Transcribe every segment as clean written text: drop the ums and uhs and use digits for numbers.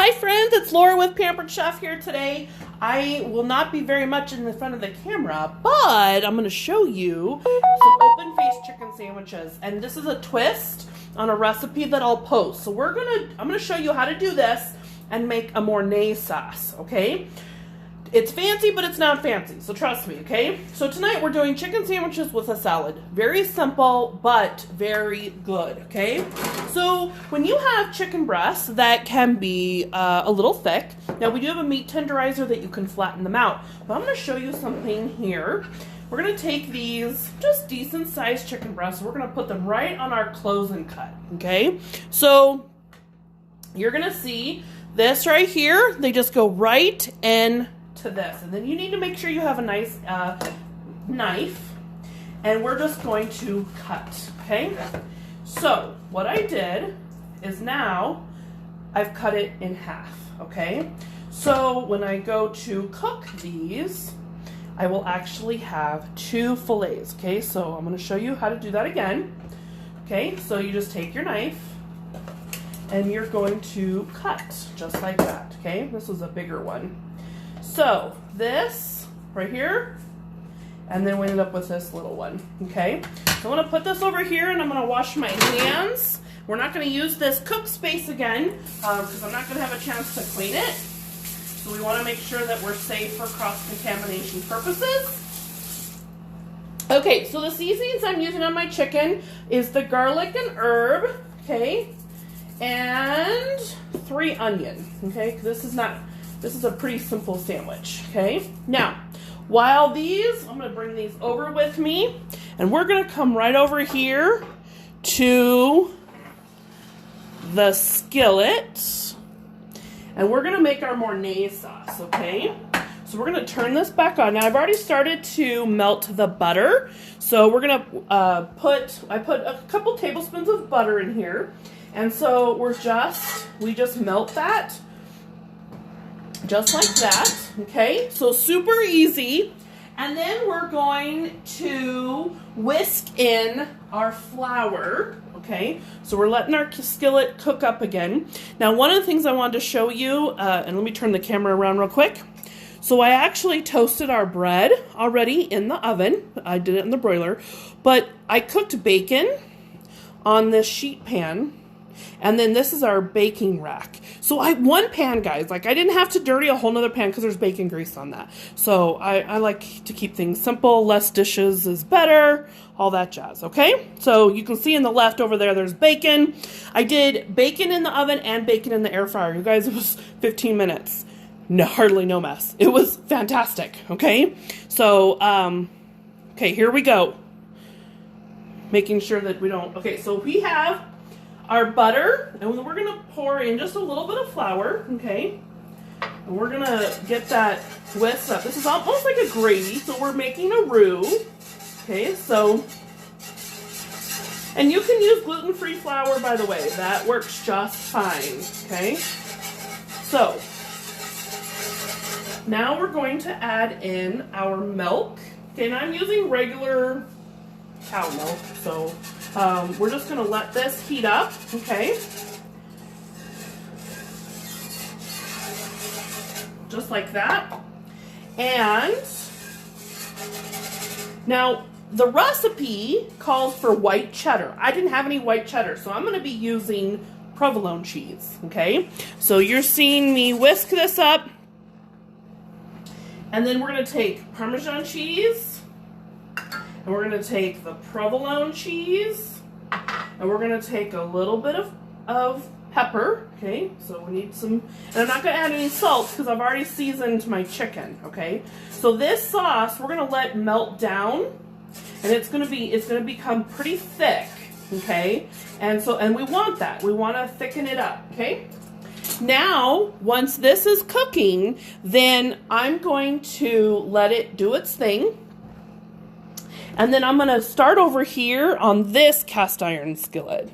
Hi friends, it's Laura with Pampered Chef here today. I will not be very much in the front of the camera, but I'm going to show you some open-faced chicken sandwiches. And this is a twist on a recipe that I'll post. So I'm going to show you how to do this and make a Mornay sauce, okay? It's fancy, but it's not fancy, so trust me, okay? So tonight we're doing chicken sandwiches with a salad. Very simple, but very good, okay? So when you have chicken breasts that can be a little thick, now we do have a meat tenderizer that you can flatten them out, but I'm gonna show you something here. We're gonna take these just decent sized chicken breasts, we're gonna put them right on our close-in cut, okay? So you're gonna see this right here, they just go right in to this, and then you need to make sure you have a nice knife, and we're just going to cut, okay? So what I did is now I've cut it in half, okay? So when I go to cook these, I will actually have 2 fillets, okay? So I'm going to show you how to do that again, okay? So you just take your knife and you're going to cut just like that, okay? This was a bigger one. So this right here, and then we ended up with this little one, okay? So I'm gonna put this over here and I'm gonna wash my hands. We're not gonna use this cook space again because I'm not gonna have a chance to clean it. So we wanna make sure that we're safe for cross-contamination purposes. Okay, so the seasonings I'm using on my chicken is the garlic and herb, okay? And 3 onion, okay? This is a pretty simple sandwich, okay? Now, while I'm gonna bring these over with me, and we're gonna come right over here to the skillet, and we're gonna make our Mornay sauce, okay? So we're gonna turn this back on. Now, I've already started to melt the butter, so we're gonna I put a couple tablespoons of butter in here, and so we just melt that, just like that, okay? So super easy. And then we're going to whisk in our flour, okay? So we're letting our skillet cook up again. Now, one of the things I wanted to show you, and let me turn the camera around real quick. So I actually toasted our bread already in the oven. I did it in the broiler, but I cooked bacon on this sheet pan. And then this is our baking rack. So one pan, guys, like I didn't have to dirty a whole nother pan because there's bacon grease on that. So I like to keep things simple, less dishes is better, all that jazz, okay? So you can see in the left over there's bacon. I did bacon in the oven and bacon in the air fryer. You guys, it was 15 minutes. No, hardly no mess. It was fantastic, okay? So, okay, here we go. Making sure that we don't, okay, so we have our butter, and we're going to pour in just a little bit of flour, okay? And we're going to get that whisked up. This is almost like a gravy, so we're making a roux, okay? So, and you can use gluten-free flour, by the way. That works just fine, okay? So, now we're going to add in our milk, okay? And I'm using regular cow milk, so we're just going to let this heat up, okay? Just like that. And now the recipe calls for white cheddar. I didn't have any white cheddar, so I'm going to be using provolone cheese, okay? So you're seeing me whisk this up. And then we're going to take Parmesan cheese. And we're going to take the provolone cheese, and we're going to take a little bit of pepper, okay? So we need some, and I'm not going to add any salt because I've already seasoned my chicken, okay? So this sauce, we're going to let melt down, and it's going to become pretty thick, okay? And we want that. We want to thicken it up, okay? Now, once this is cooking, then I'm going to let it do its thing. And then I'm going to start over here on this cast iron skillet.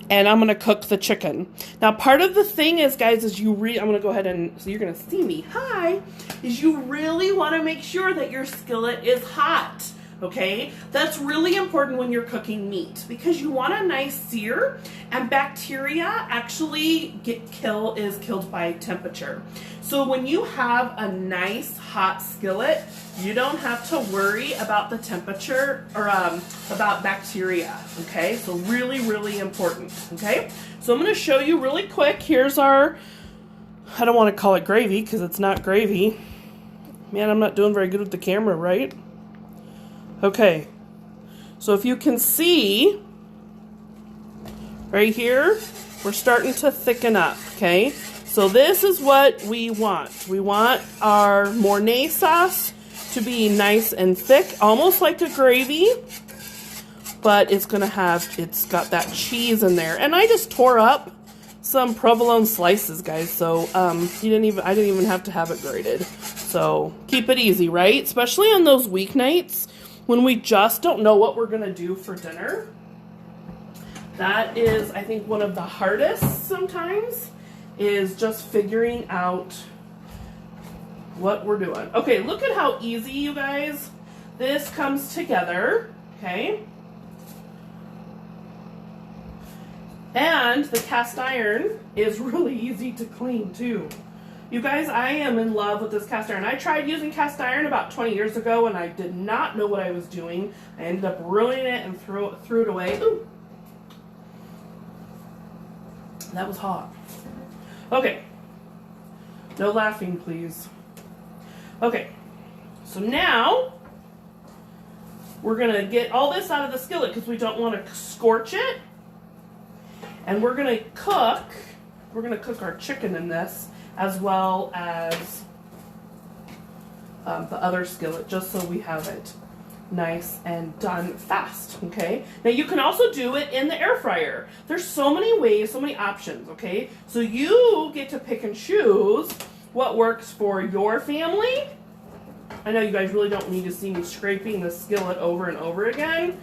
And I'm going to cook the chicken. Now, part of the thing is, guys, I'm going to go ahead and, so you're going to see me, hi, is you really want to make sure that your skillet is hot. okay? That's really important when you're cooking meat because you want a nice sear, and bacteria actually is killed by temperature. So when you have a nice hot skillet, you don't have to worry about the temperature or about bacteria, okay? So really, really important, okay? So I'm going to show you really quick. Here's our, I don't want to call it gravy because it's not gravy. Man, I'm not doing very good with the camera, right? Okay, so if you can see, right here, we're starting to thicken up, okay? So this is what we want. We want our Mornay sauce to be nice and thick, almost like a gravy, but it's got that cheese in there. And I just tore up some provolone slices, guys, so I didn't even have to have it grated. So keep it easy, right? Especially on those weeknights when we just don't know what we're gonna do for dinner. That is, I think, one of the hardest sometimes, is just figuring out what we're doing. Okay, look at how easy, you guys, this comes together, okay? And the cast iron is really easy to clean too. You guys, I am in love with this cast iron. I tried using cast iron about 20 years ago and I did not know what I was doing. I ended up ruining it and threw it away. Ooh. That was hot. Okay. No laughing, please. Okay. So now we're going to get all this out of the skillet because we don't want to scorch it. And we're going to cook our chicken in this, as well as the other skillet, just so we have it nice and done fast, okay? Now you can also do it in the air fryer. There's so many ways, so many options, okay? So you get to pick and choose what works for your family. I know you guys really don't need to see me scraping the skillet over and over again.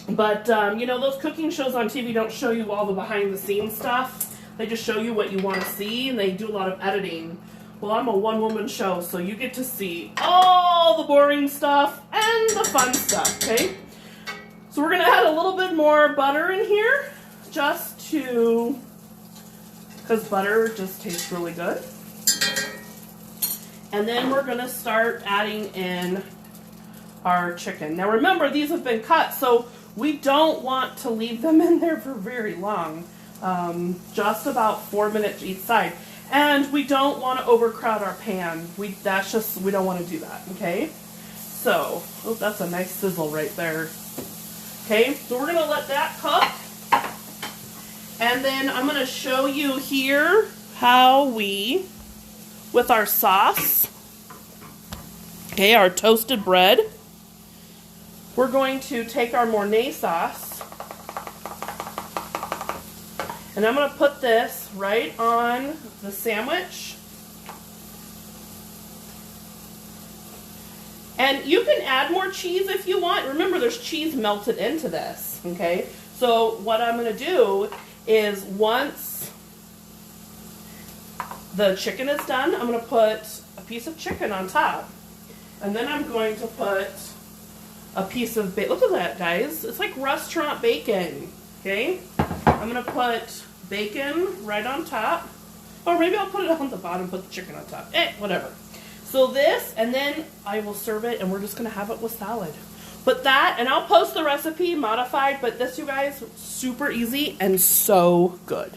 But, you know, those cooking shows on TV don't show you all the behind-the-scenes stuff. They just show you what you want to see, and they do a lot of editing. Well, I'm a one-woman show, so you get to see all the boring stuff and the fun stuff, okay? So we're going to add a little bit more butter in here, just to, because butter just tastes really good. And then we're going to start adding in our chicken. Now remember, these have been cut, so we don't want to leave them in there for very long. Just about 4 minutes each side. And we don't want to overcrowd our pan. We don't want to do that, okay? So, oh, that's a nice sizzle right there. Okay, so we're going to let that cook. And then I'm going to show you here how we, with our sauce, okay, our toasted bread, we're going to take our Mornay sauce, and I'm going to put this right on the sandwich. And you can add more cheese if you want. Remember, there's cheese melted into this, okay? So what I'm going to do is, once the chicken is done, I'm going to put a piece of chicken on top. And then I'm going to put a piece of bacon. Look at that, guys. It's like restaurant bacon, okay? I'm going to put bacon right on top. Or maybe I'll put it on the bottom, put the chicken on top. Whatever. So this, and then I will serve it, and we're just going to have it with salad. But that, and I'll post the recipe modified, but this, you guys, super easy and so good.